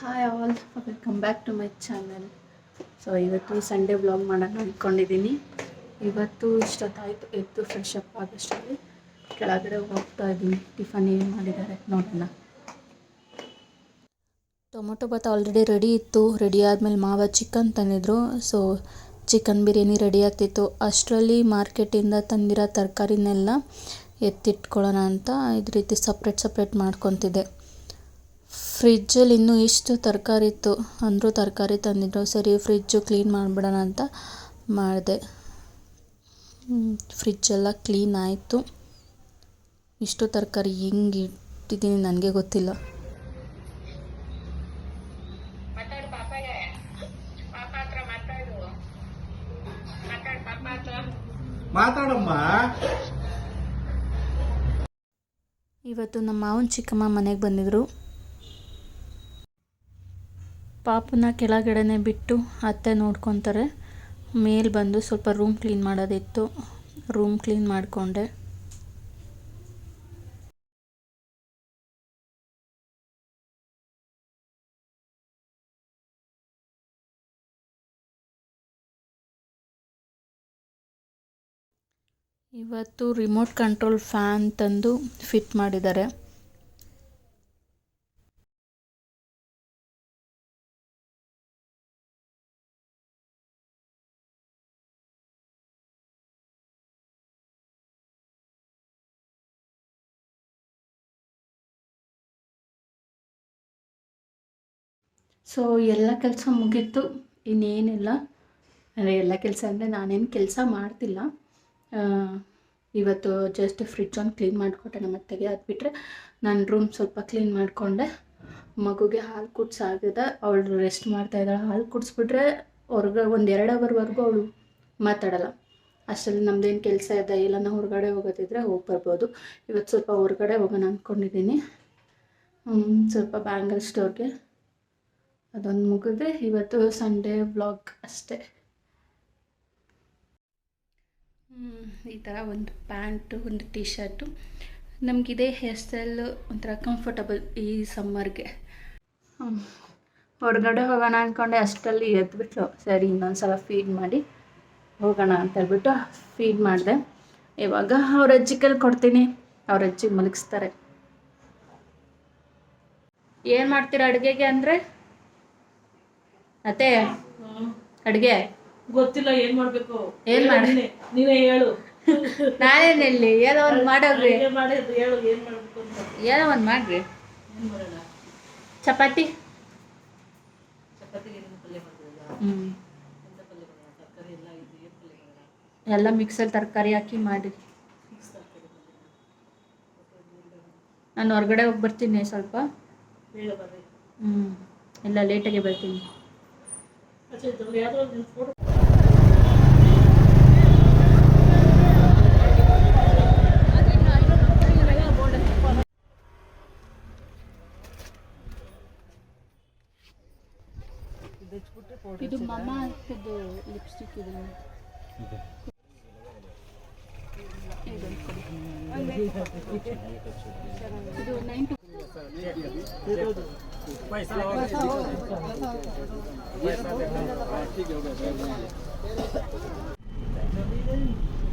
Hi all, welcome back to my channel. So ಇವತ್ತು Sunday vlog ಮಾಡೋಣ ಅಂದ್ಕೊಂಡಿದ್ದೀನಿ. ಇವತ್ತು ಇಷ್ಟೊತ್ತಾಯಿತು ಎದ್ದು ಫ್ರೆಶ್ ಅಪ್ ಆಗೋಷ್ಟರಲ್ಲಿ ಕೆಳಗಡೆ ಹೋಗ್ತಾ ಇದ್ದೀನಿ. ಟಿಫನ್ ಏನು ಮಾಡಿದ್ದಾರೆ ನೋಡೋಣ. ಟೊಮೊಟೊ ಬಾತ್ ಆಲ್ರೆಡಿ ರೆಡಿ ಇತ್ತು. ರೆಡಿ ಆದಮೇಲೆ ಮಾವ ಚಿಕನ್ ತಂದಿದ್ರು. ಸೊ ಚಿಕನ್ ಬಿರಿಯಾನಿ ರೆಡಿ ಆಗ್ತಿತ್ತು. ಅಷ್ಟರಲ್ಲಿ ಮಾರ್ಕೆಟಿಂದ ತಂದಿರೋ ತರಕಾರಿನೆಲ್ಲ ಎತ್ತಿಟ್ಕೊಳ್ಳೋಣ ಅಂತ ಇದು ರೀತಿ ಸಪ್ರೇಟ್ ಮಾಡ್ಕೊತಿದ್ದೆ. ಫ್ರಿಜ್ಜಲ್ಲಿ ಇನ್ನೂ ಇಷ್ಟು ತರಕಾರಿ ಇತ್ತು. ಅಂದರೂ ತರಕಾರಿ ತಂದಿದ್ರು. ಸರಿ ಫ್ರಿಜ್ಜು ಕ್ಲೀನ್ ಮಾಡಿಬಿಡೋಣ ಅಂತ ಮಾಡಿದೆ. ಫ್ರಿಜ್ಜೆಲ್ಲ ಕ್ಲೀನ್ ಆಯಿತು. ಇಷ್ಟು ತರಕಾರಿ ಹೆಂಗೆ ಇಟ್ಟಿದ್ದೀನಿ ನನಗೆ ಗೊತ್ತಿಲ್ಲ. ಇವತ್ತು ನಮ್ಮ ಮಾವನ ಚಿಕ್ಕಮ್ಮ ಮನೆಗೆ ಬಂದಿದ್ರು. ಪಾಪನ ಕೆಳಗಡೆನೆ ಬಿಟ್ಟು ಅತ್ತೆ ನೋಡ್ಕೊತಾರೆ. ಮೇಲೆ ಬಂದು ಸ್ವಲ್ಪ ರೂಮ್ ಕ್ಲೀನ್ ಮಾಡೋದಿತ್ತು. ರೂಮ್ ಕ್ಲೀನ್ ಮಾಡಿಕೊಂಡೆ. ಇವತ್ತು ರಿಮೋಟ್ ಕಂಟ್ರೋಲ್ ಫ್ಯಾನ್ ತಂದು ಫಿಟ್ ಮಾಡಿದ್ದಾರೆ. ಸೊ ಎಲ್ಲ ಕೆಲಸ ಮುಗೀತು. ಇನ್ನೇನಿಲ್ಲ ಅಂದರೆ ಎಲ್ಲ ಕೆಲಸ ಅಂದರೆ ನಾನೇನು ಕೆಲಸ ಮಾಡ್ತಿಲ್ಲ. ಇವತ್ತು ಜಸ್ಟ್ ಫ್ರಿಡ್ಜ್ ಒಂದು ಕ್ಲೀನ್ ಮಾಡಿಕೊಟ್ಟೆ ನಮ್ಮ ಅತ್ತೆಗೆ. ಅದು ಬಿಟ್ಟರೆ ನಾನು ರೂಮ್ ಸ್ವಲ್ಪ ಕ್ಲೀನ್ ಮಾಡಿಕೊಂಡೆ. ಮಗುಗೆ ಹಾಲು ಕುಡ್ಸಾಗಿದೆ. ಅವಳು ರೆಸ್ಟ್ ಮಾಡ್ತಾಯಿದ್ದಾಳೆ. ಹಾಲು ಕುಡಿಸ್ಬಿಟ್ರೆ ಹೊರಗೆ ಒಂದು 2 ಅವರ್ವರೆಗೂ ಅವಳು ಮಾತಾಡಲ್ಲ. ಅಷ್ಟರಲ್ಲಿ ನಮ್ಮದೇನು ಕೆಲಸ ಇದೆ ಇಲ್ಲ, ನಾವು ಹೊರಗಡೆ ಹೋಗೋದಿದ್ರೆ ಹೋಗಿ ಬರ್ಬೋದು. ಇವತ್ತು ಸ್ವಲ್ಪ ಹೊರಗಡೆ ಹೋಗೋಣ ಅಂದ್ಕೊಂಡಿದ್ದೀನಿ. ಸ್ವಲ್ಪ ಬ್ಯಾಂಗಲ್ ಸ್ಟೋರ್ಗೆ. ಅದೊಂದು ಮುಗಿದ್ರೆ ಇವತ್ತು ಸಂಡೇ ವ್ಲಾಗ್ ಅಷ್ಟೇ. ಈ ಥರ ಒಂದು ಪ್ಯಾಂಟು, ಒಂದು ಟೀ ಶರ್ಟು. ನಮಗಿದೆ ಹೇರ್ ಸ್ಟೈಲ್ ಒಂಥರ ಕಂಫರ್ಟಬಲ್ ಈ ಸಮ್ಮರ್ಗೆ. ಹೊರಗಡೆ ಹೋಗೋಣ ಅಂದ್ಕೊಂಡೆ. ಅಷ್ಟರಲ್ಲಿ ಎದ್ಬಿಟ್ಲು. ಸರಿ ಇನ್ನೊಂದು ಸಲ ಫೀಡ್ ಮಾಡಿ ಹೋಗೋಣ ಅಂತ ಹೇಳ್ಬಿಟ್ಟು ಫೀಡ್ ಮಾಡಿದೆ. ಇವಾಗ ಅವ್ರ ಅಜ್ಜಿ ಕೈಲಿ ಕೊಡ್ತೀನಿ. ಅವ್ರ ಅಜ್ಜಿ ಮಲಗಿಸ್ತಾರೆ. ಏನು ಮಾಡ್ತೀರಾ ಅಡುಗೆಗೆ ಅಂದರೆ? ಅತ್ತೆ ಅಡುಗೆ ಗೊತ್ತಿಲ್ಲ ಏನ್ ಮಾಡ್ಬೇಕು. ಏನ್ ಮಾಡಿ ನೀವೇ ಹೇಳು. ನಾನೇನು ಹೇಳಿ? ಏನೋ ಒಂದು ಮಾಡೋಗ್ರಿ. ಮಾಡಿದ್ರು ಹೇಳು ಏನ್ ಮಾಡ್ಬೇಕು ಅಂತ. ಏನೋ ಒಂದು ಮಾಡ್ರಿ. ಏನ್ ಮಾಡೋಣ? ಚಪಾತಿ. ಚಪಾತಿಗೆ ಏನು ಪಲ್ಯ ಮಾಡ್ಬೋದಾ? ಎಂತ ಪಲ್ಯ ಮಾಡೋಣ? ತರಕಾರಿ ಎಲ್ಲ ಇದು ಏನು ಪಲ್ಯ ಮಾಡೋಣ? ಎಲ್ಲ ಮಿಕ್ಸಲ್ಲಿ ತರಕಾರಿ ಹಾಕಿ ಮಾಡಿ. ನಾನು ಹೊರಗಡೆ ಹೋಗಿ ಬರ್ತೀನಿ ಸ್ವಲ್ಪ. ಬೇಗ ಬರ್ರಿ. ಇಲ್ಲ ಲೇಟಾಗಿ ಬರ್ತೀನಿ. ಯಾವ್ದೋ ಒಂದು ಫೋಟೋ. ಇದು ಮಮ್ಮ ಹಾಕಿದ್ದು ಲಿಪ್ಸ್ಟಿಕ್. ಇದು 9 to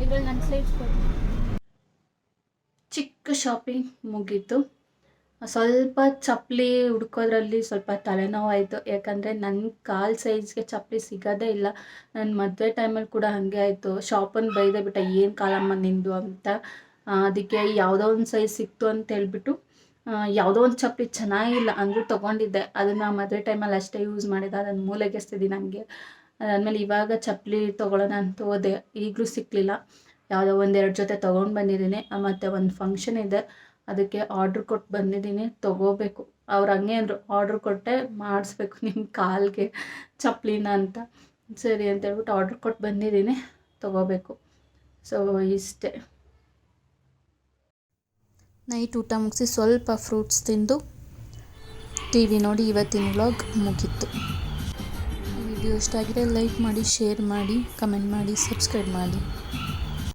ಇದ್ರಲ್ಲಿ ನನ್ನ ಸೈಜ್ ಕೊಡಿ. ಚಿಕ್ಕ ಶಾಪಿಂಗ್ ಮುಗೀತು. ಸ್ವಲ್ಪ ಚಪ್ಪಲಿ ಹುಡ್ಕೋದ್ರಲ್ಲಿ ಸ್ವಲ್ಪ ತಲೆನೋವು ಆಯಿತು. ಯಾಕಂದರೆ ನನ್ನ ಕಾಲು ಸೈಜ್ಗೆ ಚಪ್ಪಲಿ ಸಿಗೋದೇ ಇಲ್ಲ. ನನ್ನ ಮದುವೆ ಟೈಮಲ್ಲಿ ಕೂಡ ಹಾಗೆ ಆಯಿತು. ಶಾಪನ್ನು ಬೈದೆ ಬಿಟ್ಟೆ, ಏನು ಕಾಲಮ್ಮ ನಿಂದು ಅಂತ. ಅದಕ್ಕೆ ಯಾವುದೋ ಒಂದು ಸೈಜ್ ಸಿಕ್ತು ಅಂತ ಹೇಳ್ಬಿಟ್ಟು ಯಾವುದೋ ಒಂದು ಚಪ್ಪಲಿ ಚೆನ್ನಾಗಿಲ್ಲ ಅಂದರೂ ತೊಗೊಂಡಿದ್ದೆ. ಅದನ್ನು ಮದುವೆ ಟೈಮಲ್ಲಿ ಅಷ್ಟೇ ಯೂಸ್ ಮಾಡಿದ್ದೆ. ಅದನ್ನು ಮೂಲೆಗೆ ಎಸ್ತಿದ್ದೀನಿ. ನನಗೆ ಅದಾದಮೇಲೆ ಇವಾಗ ಚಪ್ಪಲಿ ತೊಗೊಳ್ಳೋಣ ಅಂತ ಹೋದೆ. ಈಗಲೂ ಸಿಕ್ಕಲಿಲ್ಲ. ಯಾವುದೋ 1-2 ಜೊತೆ ತೊಗೊಂಡು ಬಂದಿದ್ದೀನಿ. ಮತ್ತು ಒಂದು ಫಂಕ್ಷನ್ ಇದೆ, ಅದಕ್ಕೆ ಆರ್ಡ್ರ್ ಕೊಟ್ಟು ಬಂದಿದ್ದೀನಿ. ತೊಗೋಬೇಕು. ಅವ್ರು ಹಂಗೆ ಅಂದರು, ಆರ್ಡ್ರ್ ಕೊಟ್ಟೆ ಮಾಡಿಸ್ಬೇಕು ನಿಮ್ಮ ಕಾಲಿಗೆ ಚಪ್ಪಲಿನ ಅಂತ. ಸರಿ ಅಂತ ಹೇಳ್ಬಿಟ್ಟು ಆರ್ಡ್ರ್ ಕೊಟ್ಟು ಬಂದಿದ್ದೀನಿ. ತೊಗೋಬೇಕು. ಸೊ ಇಷ್ಟೇ. ನೈಟ್ ಊಟ ಮುಗಿಸಿ ಸ್ವಲ್ಪ ಫ್ರೂಟ್ಸ್ ತಿಂದು TV ನೋಡಿ ಇವತ್ತಿನ ವ್ಲಾಗ್ ಮುಗೀತು. ವಿಡಿಯೋ ಇಷ್ಟ ಆಗಿದೆ ಲೈಕ್ ಮಾಡಿ, ಶೇರ್ ಮಾಡಿ, ಕಮೆಂಟ್ ಮಾಡಿ, ಸಬ್ಸ್ಕ್ರೈಬ್ ಮಾಡಿ.